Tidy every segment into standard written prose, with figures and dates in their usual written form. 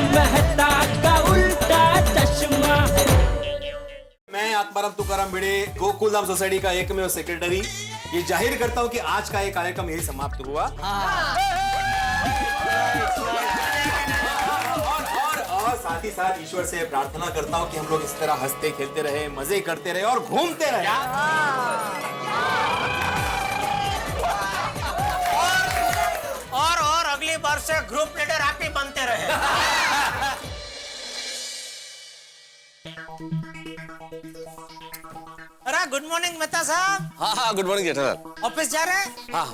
मेहता का उल्टा चश्मा। मैं आत्माराम तुकाराम भिड़े, गोकुलधाम सोसाइटी का एकमेव सेक्रेटरी, ये जाहिर करता हूँ कि आज का ये कार्यक्रम यही समाप्त हुआ। और साथ ही साथ ईश्वर से प्रार्थना करता हूँ कि हम लोग इस तरह हंसते खेलते रहे, मजे करते रहे और घूमते रहे। और अगली बार से ग्रुप लीडर आप ही बनते रहे। अरे गुड मॉर्निंग मेहता साहब। हाँ गुड मॉर्निंग जेठालाल। ऑफिस जा रहे हैं? हाँ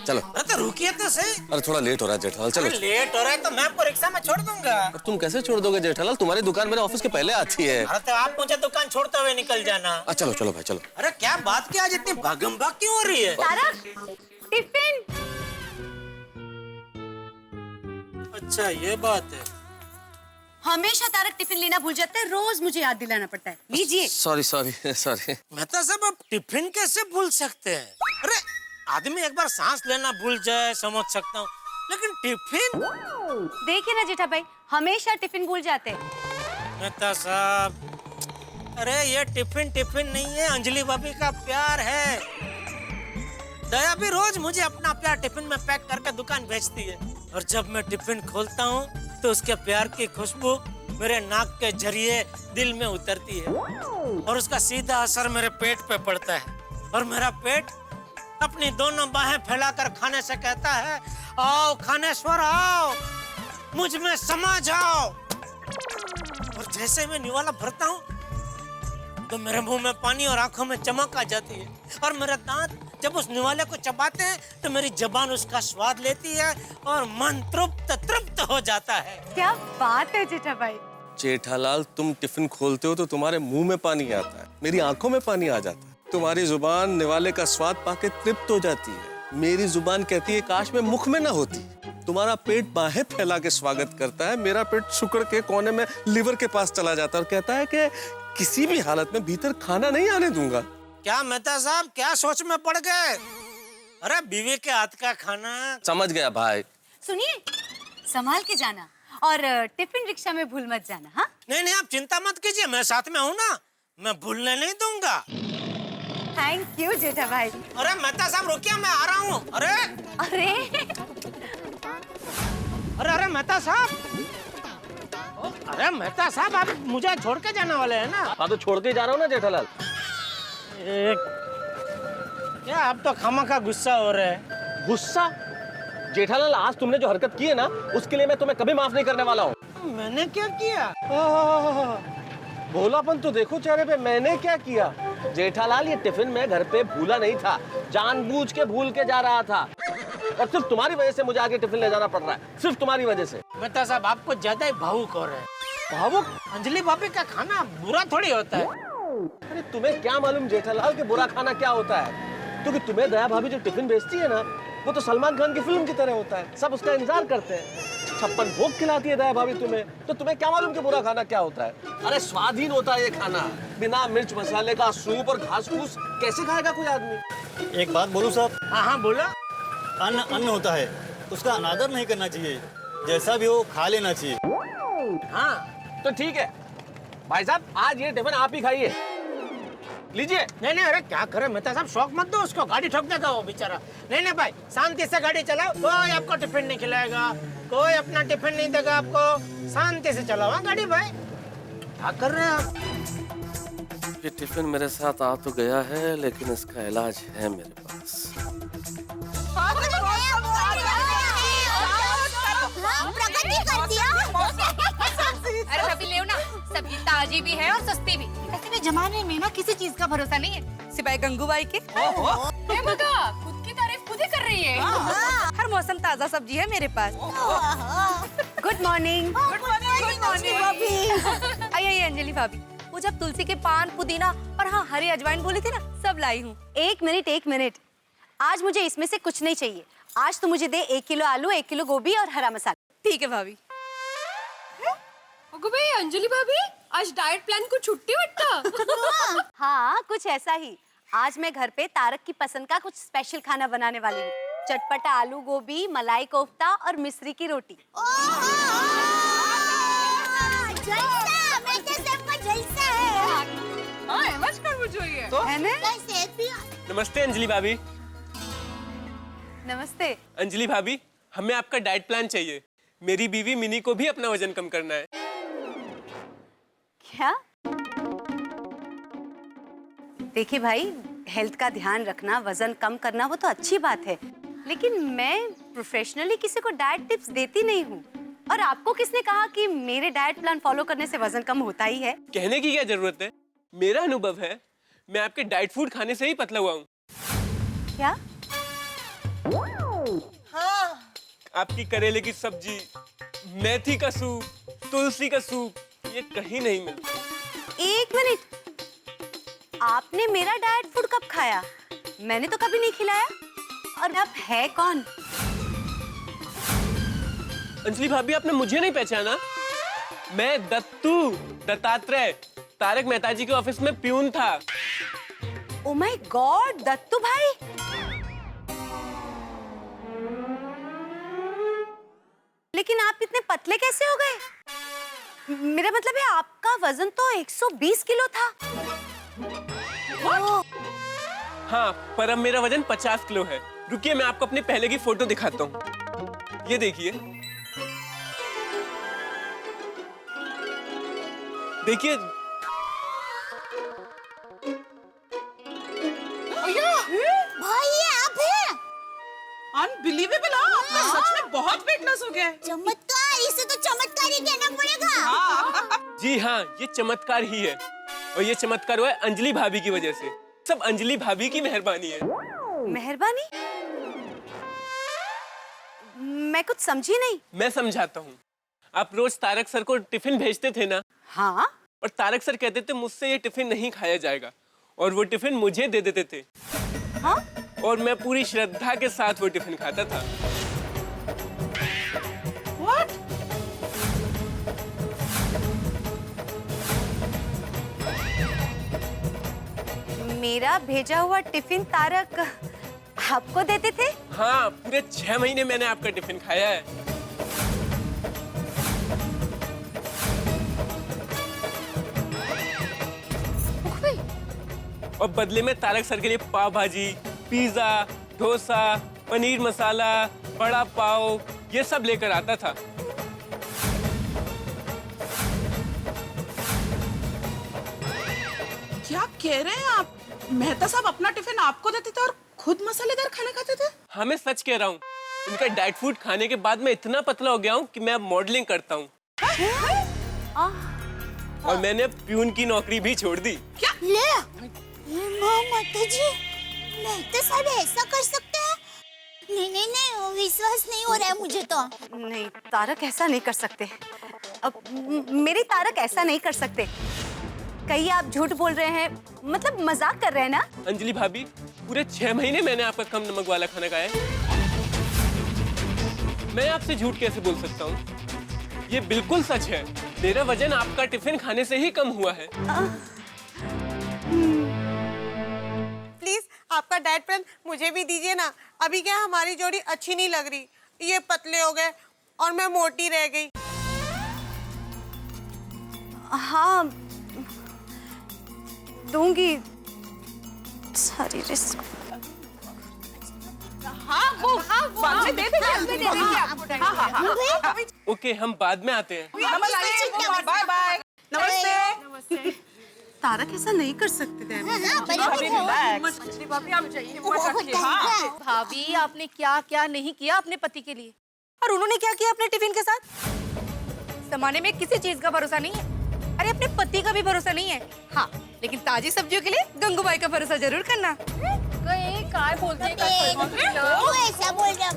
चलो। अरे तो रुकिए तो सही। अरे थोड़ा लेट हो रहा है जेठालाल, चलो। लेट हो रहा है तो मैं आपको रिक्शा में छोड़ दूंगा। तुम कैसे छोड़ दोगे जेठालाल, तुम्हारी दुकान मेरे ऑफिस के पहले आती है। अरे तो आप मुझे दुकान छोड़ते हुए निकल जाना। चलो चलो भाई चलो। अरे क्या बात, क्या आज इतनी भागम भाग क्यों हो रही है? तारक, टिफिन। अच्छा ये बात है। हमेशा तारक टिफिन लेना भूल जाता है, रोज मुझे याद दिलाना पड़ता है। लीजिए। Sorry sorry sorry. मेहता साहब आप टिफिन कैसे भूल सकते हैं? अरे आदमी एक बार सांस लेना भूल जाए समझ सकता हूँ, लेकिन टिफिन? देखिए ना जेठा भाई, हमेशा टिफिन भूल जाते हैं। मेहता साहब, अरे ये टिफिन नहीं है, अंजलि भाभी का प्यार है। दया भी रोज मुझे अपना प्यार टिफिन में पैक करके दुकान भेजती है, और जब मैं टिफिन खोलता हूँ तो उसके प्यार की खुशबू मेरे नाक के जरिए दिल में उतरती है, और उसका सीधा असर मेरे पेट पे पड़ता है, और मेरा पेट अपनी दोनों बाहें फैलाकर खाने से कहता है, आओ खानेश्वर आओ, मुझ में समा जाओ। और जैसे मैं निवाला भरता हूँ तो मेरे मुंह में पानी और आंखों में चमक आ जाती है, और मेरे दांत जब उस निवाले को चबाते हैं तो मेरी जबान उसका स्वाद लेती है और मन तृप्त हो जाता है। क्या बात है जेठा भाई। जेठालाल तुम टिफिन खोलते हो तो तुम्हारे मुंह में पानी आता है, मेरी आंखों में पानी आ जाता है, तुम्हारी जुबान निवाले का स्वाद पाके तृप्त हो जाती है, मेरी जुबान कहती है काश में मुख में ना होती, तुम्हारा पेट बाहें फैला के स्वागत करता है, मेरा पेट शुक्र के कोने में लिवर के पास चला जाता है और कहता है कि किसी भी हालत में भीतर खाना नहीं आने दूंगा। क्या मेहता साहब, क्या सोच में पड़ गए? अरे बीवी के हाथ का खाना। समझ गया भाई। सुनिए, संभाल के जाना, और टिफिन रिक्शा में भूल मत जाना। हाँ नहीं आप चिंता मत कीजिए, मैं साथ में हूँ ना, मैं भूलने नहीं दूंगा। थैंक यू जेठा भाई। अरे मेहता साहब रुकिए, मैं आ रहा हूँ। अरे अरे अरे अरे मेहता साहब, अरे मेहता साहब आप मुझे छोड़ के जाने वाले हैं ना? हाँ तो छोड़ के जा रहा हूँ ना जेठालाल। क्या आप तो खामखा गुस्सा हो रहे हैं। गुस्सा? जेठालाल आज तुमने जो हरकत की है ना, उसके लिए मैं तुम्हें कभी माफ नहीं करने वाला हूँ। मैंने क्या किया? भोलापन तो देखो चेहरे पे, मैंने क्या किया? जेठालाल ये टिफिन मैं घर पे भूला नहीं था, जानबूझ के भूल के जा रहा था, और सिर्फ तुम्हारी वजह से मुझे आगे टिफिन ले जाना पड़ रहा है, सिर्फ तुम्हारी वजह से। मेहता साहब आपको ज्यादा ही भावुक हो रहे हैं। भावुक? अंजलि भाभी का खाना बुरा थोड़ी होता है। अरे तुम्हें क्या मालूम जेठालाल कि बुरा खाना क्या होता है? क्योंकि तुम्हें दया भाभी जो टिफिन भेजती है ना, वो तो सलमान खान की फिल्म की तरह होता है, सब उसका इंतजार करते हैं। 56 भोग खिलाती है दया भाभी तुम्हें, तो तुम्हें क्या मालूम कि बुरा खाना क्या होता है? अरे स्वादहीन होता है ये खाना, बिना मिर्च मसाले का सूप और घास फूस कैसे खाएगा कोई आदमी? एक बात बोलूं साहब? हाँ बोलो। अन्न अन्न होता है, उसका अनादर नहीं करना चाहिए, जैसा भी हो खा लेना चाहिए। हाँ तो ठीक है भाई साहब, आज ये टिफिन आप ही खाइए, लीजिए। नहीं अरे क्या करे मेहता साहब, शौक मत दो उसको, गाड़ी ठोक देगा वो बेचारा। नहीं भाई, शांति से गाड़ी चलाओ, कोई आपको टिफिन नहीं खिलाएगा, कोई अपना टिफिन नहीं देगा आपको, शांति से चलाओ। हाँ गाड़ी भाई, क्या कर रहे हैं आप? ये टिफिन मेरे साथ आ तो गया है, लेकिन इसका इलाज है मेरे पास। प्रगति कर दिया। अरे सब्जी ले ना, सब्जी ताजी भी है और सस्ती भी। ऐसे में जमाने में ना किसी चीज का भरोसा नहीं है, सिवाय गंगूबाई के। मगा खुद की तारीफ खुद ही कर रही है। हर मौसम ताजा सब्जी है मेरे पास। Good morning. गुड मॉर्निंग भाभी। आइए अंजलि भाभी, वो जब तुलसी के पान, पुदीना और हाँ हरी अजवाइन बोली थी ना, सब लाई हूँ। एक मिनट, आज मुझे इसमें से कुछ नहीं चाहिए। आज तो मुझे दे 1 किलो आलू, 1 किलो गोभी और हरा मसाला। ठीक है भाभी। भाई अंजलि भाभी, आज डाइट प्लान को छुट्टी वट्टा। हाँ कुछ ऐसा ही। आज मैं घर पे तारक की पसंद का कुछ स्पेशल खाना बनाने वाली हूँ। चटपटा आलू गोभी, मलाई कोफ्ता और मिश्री की रोटी। नमस्ते अंजलि भाभी। नमस्ते। अंजलि भाभी, हमें आपका डाइट प्लान चाहिए। मेरी बीवी मिनी को भी अपना वजन कम करना है। क्या? देखिए भाई, हेल्थ का ध्यान रखना, वजन कम करना वो तो अच्छी बात है, लेकिन मैं प्रोफेशनली किसी को डाइट टिप्स देती नहीं हूँ। और आपको किसने कहा कि मेरे डाइट प्लान फॉलो करने से वजन कम होता ही है? कहने की क्या जरूरत है, मेरा अनुभव है। मैं आपके डाइट फूड खाने से ही पतला हुआ हूँ। क्या? हाँ। आपकी करेले की सब्जी, मेथी का सूप, तुलसी का सूप, ये कहीं नहीं मिलता। एक मिनट, आपने मेरा डाइट फूड कब खाया? मैंने तो कभी नहीं खिलाया। और आप है कौन? अंजलि भाभी, आपने मुझे नहीं पहचाना? मैं दत्तात्रेय, तारक मेहता जी के ऑफिस में प्यून था। ओ माय गॉड, दत्तू भाई। लेकिन आप इतने पतले कैसे हो गए? मेरा मतलब है आपका वजन तो 120 किलो था। हाँ, पर अब मेरा वजन 50 किलो है। रुकिए, मैं आपको अपने पहले की फोटो दिखाता हूँ। ये देखिए, देखिए। भाई ये आप हैं? अनबिलीवेबल, आपका सच में बहुत वेट लॉस हो गया है। चमत्कार, इसे तो चमत्कार ही कहना पड़ेगा। जी हाँ, ये चमत्कार ही है। और ये चमत्कार हुआ है अंजलि भाभी की वजह से। सब अंजलि भाभी की मेहरबानी है। मेहरबानी? मैं कुछ समझी नहीं। मैं समझाता हूँ। आप रोज तारक सर को टिफिन भेजते थे ना? हाँ। और तारक सर कहते थे मुझसे ये टिफिन नहीं खाया जाएगा, और वो टिफिन मुझे दे देते थे। हाँ? और मैं पूरी श्रद्धा के साथ वो टिफिन खाता था। What? मेरा भेजा हुआ टिफिन तारक आपको देते थे? हाँ, पूरे 6 महीने मैंने आपका टिफिन खाया है। और बदले में तारक सर के लिए पाव भाजी, पिज्जा, डोसा, पनीर मसाला, बड़ा पाव, ये सब लेकर आता था। क्या कह रहे हैं आप? मेहता साहब अपना टिफिन आपको देते थे और खुद मसालेदार खाना खाते थे? हाँ, मैं सच कह रहा हूँ। इनका डाइट फूड खाने के बाद मैं इतना पतला हो गया हूँ कि मैं अब मॉडलिंग करता हूँ। और मैंने प्यून की नौकरी भी छोड़ दी। क्या? माता जी, मेहता साहब ऐसा कर सकते हैं? नहीं, विश्वास नहीं हो रहा है मुझे तो। नहीं, तारक ऐसा नहीं कर सकते। अब मेरे तारक ऐसा नहीं कर सकते। कहीं आप झूठ बोल रहे हैं, मतलब मजाक कर रहे हैं ना? अंजलि भाभी, पूरे 6 महीने मैंने आपका कम नमक वाला खाना खाया है। मैं आपसे झूठ कैसे बोल सकता हूँ? ये बिल्कुल सच है। मेरा वजन आपका टिफिन खाने से ही कम हुआ है। प्लीज आपका डाइट प्लान मुझे भी दीजिए ना। अभी क्या हमारी जोड़ी अच्छी नहीं लग रही। ये पतले हो गए और मैं मोटी रह गई। हाँ, दूंगी सारी रिस्क। हाँ, वो बाद में दे देंगे आपको। ओके, हम बाद में आते हैं। Bye bye. नमस्ते। तारक ऐसा नहीं कर सकते थे। भाभी, आपने क्या क्या नहीं किया अपने पति के लिए, और उन्होंने क्या किया अपने टिफिन के साथ? जमाने में किसी चीज का भरोसा नहीं है। अरे अपने पति का भी भरोसा नहीं है। हाँ, लेकिन ताजी सब्जियों के लिए गंगूबाई का भरोसा जरूर करना। काय बोलते हैं? वो ऐसा बोल रहा।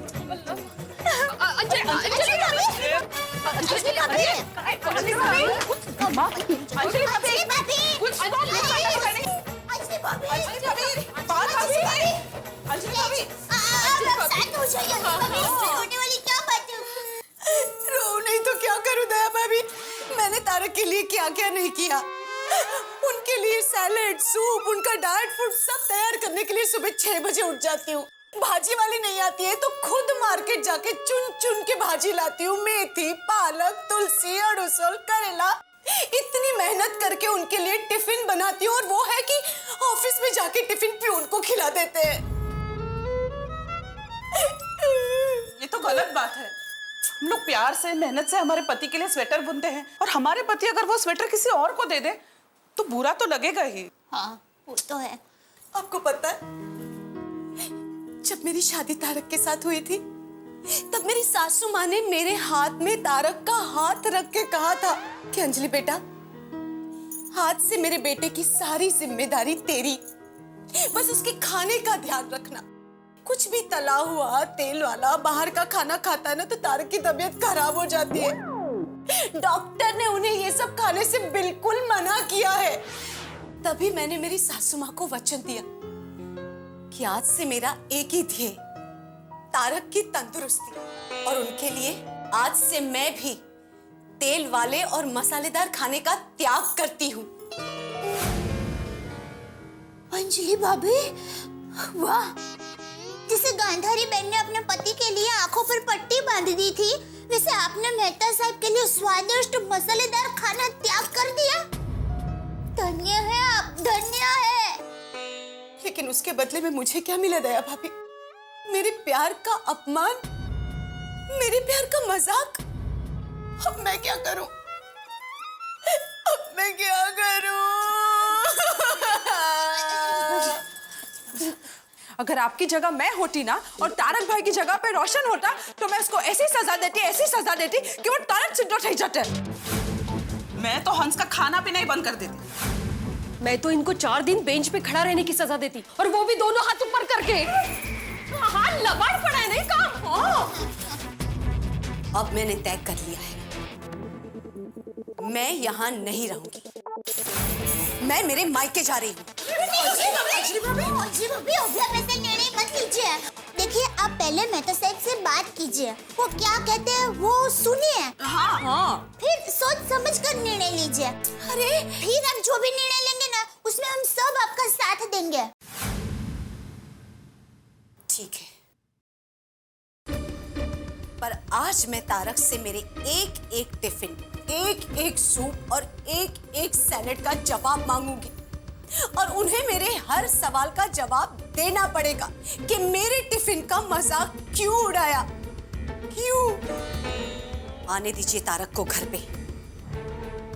रो नहीं तो क्या करूं दया भाभी? मैंने तारक के लिए क्या क्या नहीं किया। उनके लिए सैलेड, सूप, उनका डाइट फूड सब तैयार करने के लिए सुबह 6 बजे उठ जाती हूँ। भाजी वाली नहीं आती है तो खुद मार्केट जाके चुन चुन के भाजी लाती हूँ। मेथी, पालक, तुलसी, अड़ुसल, करेला, इतनी मेहनत करके उनके लिए टिफिन बनाती हूँ और वो है कि ऑफिस में जाके टिफिन प्यून को खिला देते हैं। ये तो गलत बात है। हम लोग प्यार से मेहनत से हमारे पति के लिए स्वेटर बुनते हैं और हमारे पति अगर वो स्वेटर किसी और को दे दे तो बुरा तो लगेगा ही। हाँ वो तो है। आपको पता है जब मेरी शादी तारक के साथ हुई थी तब मेरी सासू माँ ने मेरे हाथ में तारक का हाथ रख के कहा था कि अंजलि बेटा, आज से मेरे बेटे की सारी जिम्मेदारी तेरी, बस उसके खाने का ध्यान रखना। कुछ भी तला हुआ तेल वाला बाहर का खाना खाता है ना तो तारक की तबीयत खराब हो जाती है। डॉक्टर ने उन्हें ये सब खाने से बिल्कुल मना किया है। तभी मैंने मेरी सासू माँ को वचन दिया कि आज से मेरा एक ही ध्येय, तारक की तंदुरुस्ती, और उनके लिए आज से मैं भी तेल वाले और मसालेदार खाने का त्याग करती हूँ। अंजलि भाभी, वाह! जिसे गांधारी बहन ने अपने पति के लिए आंखों पर पट्टी बांध दी थी, वैसे आपने मेहता साहब के लिए स्वादिष्ट मसालेदार खाना त्याग कर दिया। धन्य है आप, धन्य है। लेकिन उसके बदले में मुझे क्या मिला दया भाभी? मेरे प्यार का अपमान, मेरे प्यार का मजाक। अब मैं क्या करूं? अब मैं क्या करूं? अगर आपकी जगह मैं होती ना और तारक भाई की जगह पे रोशन होता तो मैं उसको ऐसी सजा देती कि वो तारक चिट्टो ठही जाते। मैं तो हंस का खाना पीना ही बंद कर देती। मैं तो इनको 4 दिन बेंच पे खड़ा रहने की सजा देती, और वो भी दोनों हाथ ऊपर करके। हाँ, लबाड़ पड़ा है नहीं काम। अब मैंने तय कर लिया है, मैं यहाँ नहीं रहूंगी। मैं मेरे मायके जा रही हूँ। निर्णय मत लीजिए। देखिए, आप पहले मेहता साहब से बात कीजिए, वो क्या कहते हैं वो सुनिए। हाँ। फिर सोच समझ कर निर्णय लीजिए। अरे फिर आप जो भी निर्णय लेंगे ना, उसमें हम सब आपका साथ देंगे। ठीक है, पर आज मैं तारक से मेरे एक एक टिफिन, एक एक सूप और एक एक सैलेड का जवाब मांगूंगी, और उन्हें मेरे हर सवाल का जवाब देना पड़ेगा कि मेरे टिफिन का मजाक क्यों उड़ाया, क्यों। आने दीजिए तारक को घर पे,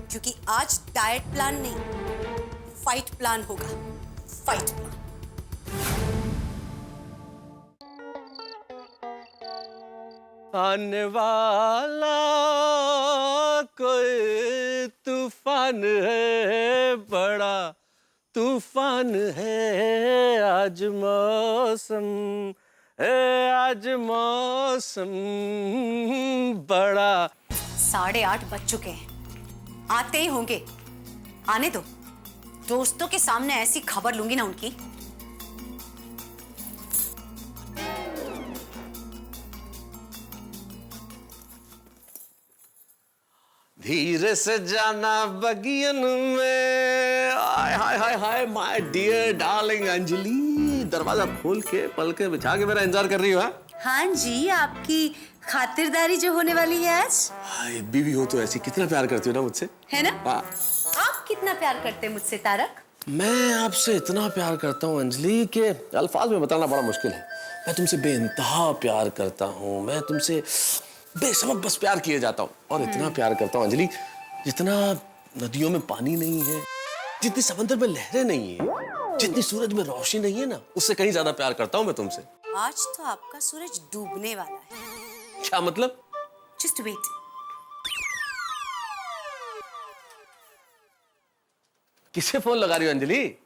क्योंकि आज डाइट प्लान नहीं, फाइट प्लान होगा, फाइट प्लान। आने वाला कोई तूफान है, बड़ा तूफान है, आज मौसम है, आज मौसम बड़ा। 8:30 बज चुके हैं, आते ही होंगे। आने दो, दोस्तों के सामने ऐसी खबर लूंगी ना उनकी। धीरे से जाना बगियन में। Hi hi hi hi my dear darling Anjali, दरवाजा खोल के पलके बिछा के मेरा इंतजार कर रही हो? हाँ जी, आपकी खातिरदारी जो होने वाली है आज। हाय, बीवी हो तो ऐसी, कितना प्यार करती हो ना मुझसे, है ना? हाँ। आप कितना प्यार करते हैं मुझसे तारक? मैं आपसे इतना प्यार करता हूँ अंजलि कि अल्फाज में बताना बड़ा मुश्किल है। मैं तुमसे बेइंतहा प्यार करता हूँ, मैं तुमसे बेसबक बस प्यार किए जाता हूँ, और इतना प्यार करता हूँ अंजलि जितना नदियों में पानी नहीं है, जितनी समंदर में लहरें नहीं है, जितनी सूरज में रोशनी नहीं है ना, उससे कहीं ज्यादा प्यार करता हूँ मैं तुमसे। आज तो आपका सूरज डूबने वाला है। क्या मतलब? Just wait. किसे फोन लगा रही हो अंजलि?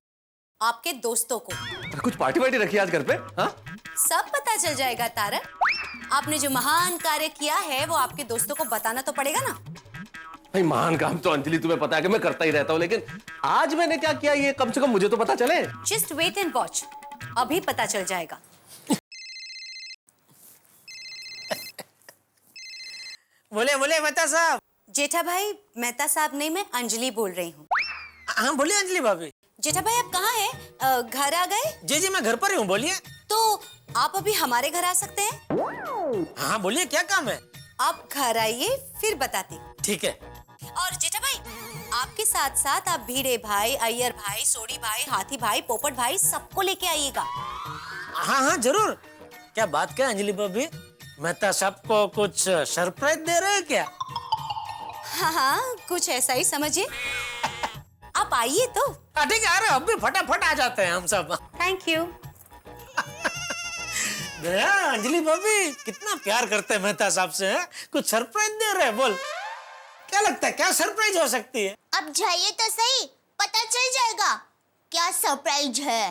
आपके दोस्तों को। कुछ पार्टी वार्टी रखी आज घर पे? हाँ? सब पता चल जाएगा तारक। आपने जो महान कार्य किया है वो आपके दोस्तों को बताना तो पड़ेगा ना। भाई महान काम तो अंजलि तुम्हें पता है कि मैं करता ही रहता हूँ, लेकिन आज मैंने क्या किया ये कम से कम मुझे तो पता चले। जस्ट वेट एंड वॉच, अभी पता चल जाएगा। बोले बोले मेहता साहब। जेठा भाई, मेहता साहब नहीं, मैं अंजलि बोल रही हूँ। हाँ बोलिए अंजलि भाभी। जेठा भाई आप कहाँ हैं? घर आ गए? जी जी मैं घर पर ही हूँ, बोलिए। तो आप अभी हमारे घर आ सकते हैं? हाँ बोलिए, क्या काम है? आप घर आइए, फिर बताते। ठीक है। और जेठा भाई, आपके साथ साथ आप भीड़े भाई, अय्यर भाई, सोडी भाई, हाथी भाई, पोपट भाई सबको लेके आइएगा। हाँ हाँ जरूर। क्या बात क्या अंजलि भाभी, मेहता साहब को कुछ सरप्राइज दे रहे हैं क्या? हाँ, कुछ ऐसा ही समझिए। आप आइए तो। ठीक है, अरे अब भी फटाफट आ जाते हैं हम सब। Thank you. दया, अंजलि भाभी कितना प्यार करते हैं मेहता साहब से, हैं? कुछ सरप्राइज दे रहे हैं, बोल क्या लगता है, क्या सरप्राइज हो सकती है? अब जाइए तो सही, पता चल जाएगा क्या सरप्राइज है।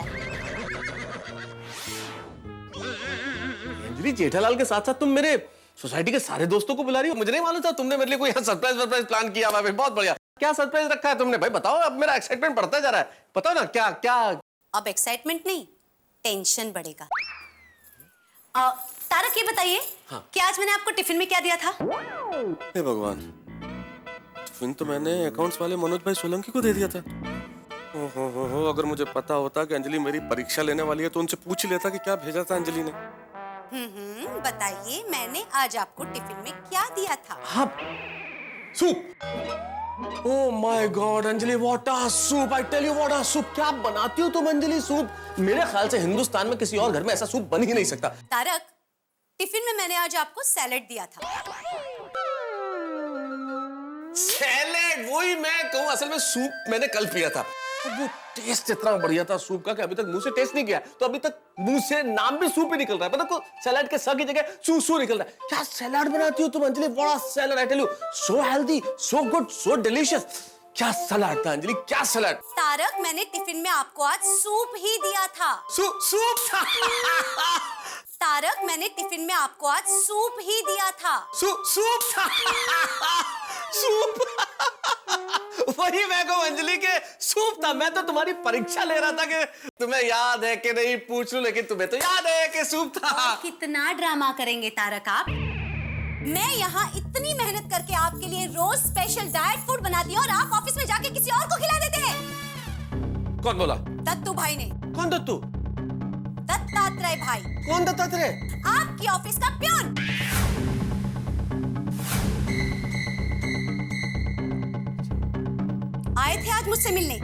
अंजलि, जेठालाल के साथ साथ तुम मेरे सोसाइटी के सारे दोस्तों को बुला रही हो? मुझे नहीं मालूम था तुमने मेरे लिए कोई सरप्राइज प्लान किया हुआ है। बहुत बढ़िया। क्या सरप्राइज रखा है तुमने भाई, बताओ। अब मेरा एक्साइटमेंट बढ़ता जा रहा है, बताओ ना क्या क्या। अब एक्साइटमेंट नहीं, टेंशन बढ़ेगा। तारक, ये बताइए कि आज मैंने आपको टिफिन में क्या दिया था? हे भगवान, टिफिन तो मैंने अकाउंट्स वाले मनोज भाई सोलंकी को दे दिया था। ओहो, अगर मुझे पता होता कि अंजलि मेरी परीक्षा लेने वाली है तो उनसे पूछ लेता कि क्या भेजा था अंजलि ने। बताइए, मैंने आज आपको टिफिन में क्या दिया था? हाँ, soup. Oh my god Anjali, what a soup. I tell you what a soup. क्या बनाती हो तुम अंजलि सूप? मेरे ख्याल से हिंदुस्तान में किसी और घर में ऐसा सूप बन ही नहीं सकता। तारक, टिफिन में मैंने आज आपको सैलेड दिया था। सैलेड? वही मैं कहूँ, असल में सूप मैंने कल पिया था। वो टेस्ट इतना बढ़िया था सूप का कि अभी तक मुंह से टेस्ट नहीं किया। तो अभी तक मुंह से नाम भी सूप ही निकल रहा है, पता को सैलेड के स की जगह सू निकल रहा है। क्या सैलेड बनाती हो तुम अंजलि, बड़ा salad. I tell you, so healthy, so good, so delicious. क्या सलाद था अंजलि, क्या सलाद। तारक, मैंने टिफिन में आपको आज सूप ही दिया था। सूप था। तारक, मैंने टिफिन में आपको आज सूप ही दिया था। सूप था। सूप। वही मैं कहूँ अंजलि के सूप था। मैं तो तुम्हारी परीक्षा ले रहा था कि तुम्हें याद है कि नहीं पूछ लूं, लेकिन तुम्हें तो याद है कि सूप था। कितना ड्रामा करेंगे तारक आप? मैं यहाँ इतनी मेहनत करके आपके लिए रोज स्पेशल डाइट फूड बनाती हूँ और आप ऑफिस में जाके किसी और को खिला देते हैं। कौन बोला? दत्तू भाई ने। कौन दत्तू? दत्तात्रेय भाई। कौन दत्तात्रेय? आपकी ऑफिस का प्यून। आए थे आज मुझसे मिलने,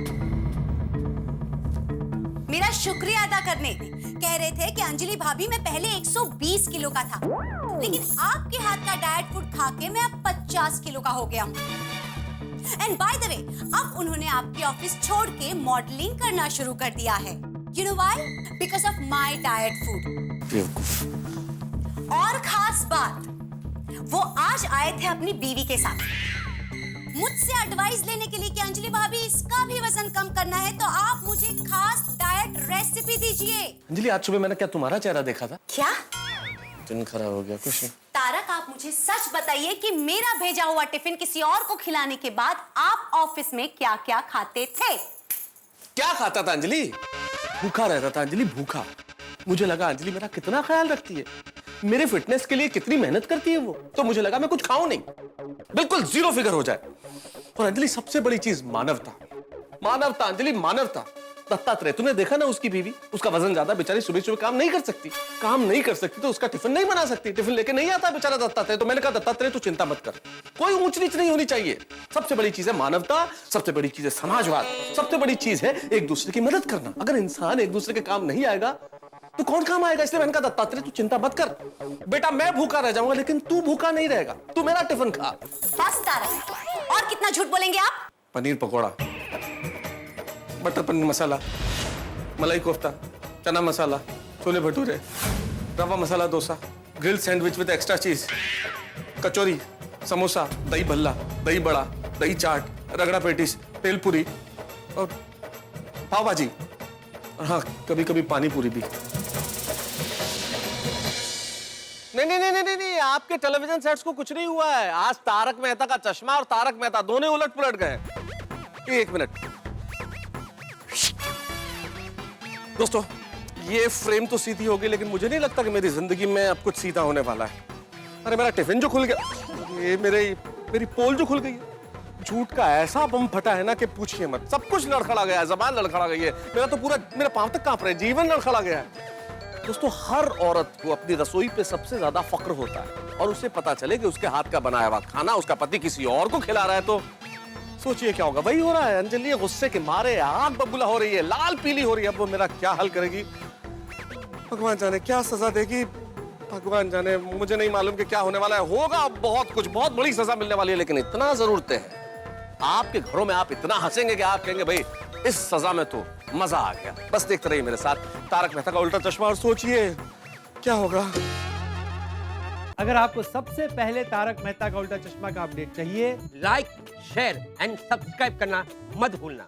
मेरा शुक्रिया अदा करने। कह रहे थे कि अंजलि भाभी मैं पहले 120 किलो का था, लेकिन आपके हाथ का डाइट फूड खा के मैं अब 50 किलो का हो गया हूँ। एंड बाय द वे, अब उन्होंने आपकी ऑफिस छोड़ के मॉडलिंग करना शुरू कर दिया है। You know why? Because of my diet food. और खास बात, वो आज आए थे अपनी बीवी के साथ मुझसे एडवाइस लेने के लिए कि अंजलि भाभी इसका भी वजन कम करना है तो आप मुझे खास डाइट रेसिपी दीजिए। अंजलि, आज सुबह मैंने क्या तुम्हारा चेहरा देखा था? क्या? दिन खराब हो गया, कुछ नहीं। तारक, आप मुझे सच बताइए कि मेरा भेजा हुआ टिफिन किसी और को खिलाने के बाद आप ऑफिस में क्या क्या खाते थे? क्या खाता था अंजलि? भूखा रहता था अंजलि, भूखा। मुझे लगा अंजलि मेरा कितना ख्याल रखती है, मेरे फिटनेस के लिए कितनी मेहनत करती है वो, तो मुझे लगा मैं कुछ खाऊं नहीं, बिल्कुल जीरो फिगर हो जाए। और अंजलि, सबसे बड़ी चीज मानवता। मानवता अंजलि, मानवता। दत्तात्रेय, तूने देखा ना उसकी बीवी, उसका वजन ज्यादा, बेचारी सुबह सुबह काम नहीं कर सकती तो उसका टिफिन नहीं बना सकती, टिफिन लेके नहीं आता बेचारा दत्तात्रेय। तो मैंने कहा दत्तात्रेय तू चिंता मत कर, कोई ऊंच नीच नहीं होनी चाहिए। सबसे बड़ी चीज है मानवता, सबसे बड़ी चीज है समाजवाद, सबसे बड़ी चीज है एक दूसरे की मदद करना। अगर इंसान एक दूसरे के काम नहीं आएगा तो कौन काम आएगा? इसलिए मैंने कहा दत्तात्रेय तू चिंता मत कर बेटा, मैं भूखा रह जाऊंगा लेकिन तू भूखा नहीं रहेगा, तू मेरा टिफिन खा। बस तारक, और कितना झूठ बोलेंगे आप? Paneer pakora, butter paneer masala, malai kofta, chana masala, chole bhature, rava masala dosa, grill sandwich with extra cheese, kachori, samosa, दही भल्ला, दही बड़ा, दही चाट, रगड़ा पेटिस, भेलपुरी और पाव भाजी, और हाँ कभी कभी पानी पूरी भी। नहीं, आपके टेलीविजन सेट्स को कुछ नहीं हुआ है। आज तारक मेहता का चश्मा और तारक मेहता दोनों उलट पुलट गए। एक मिनट दोस्तों, ये फ्रेम तो सीधी होगी लेकिन मुझे नहीं लगता कि मेरी जिंदगी में अब कुछ सीधा होने वाला है। अरे मेरा टिफिन जो खुल गया, ये मेरी पोल जो खुल गई है, झूठ का ऐसा बम फटा है ना कि पूछिए मत। सब कुछ लड़खड़ा गया है, जबान लड़खड़ा गई है, मेरा पांव तक कांप रहा है, जीवन लड़खड़ा गया है। दोस्तों, हर औरत को अपनी रसोई पे सबसे ज्यादा फक्र होता है और उसे पता चले कि उसके हाथ का बनाया हुआ खाना उसका पति किसी और को खिला रहा है तो सोचिए क्या होगा। वही हो रहा है। अंजलि गुस्से के मारे आग बबूला हो रही है, लाल पीली हो रही है। अब वो मेरा क्या हल करेगी, भगवान जाने क्या सजा देगी, भगवान जाने। मुझे नहीं मालूम कि क्या होने वाला है। होगा बहुत कुछ, बहुत बड़ी सजा मिलने वाली है। लेकिन इतना जरूर तय है, आपके घरों में आप इतना हंसेंगे कि आप कहेंगे भाई इस सजा में तो मजा आ गया। बस देखते रहिए मेरे साथ तारक मेहता का उल्टा चश्मा और सोचिए क्या होगा। अगर आपको सबसे पहले तारक मेहता का उल्टा चश्मा का अपडेट चाहिए, लाइक, शेयर एंड सब्सक्राइब करना मत भूलना।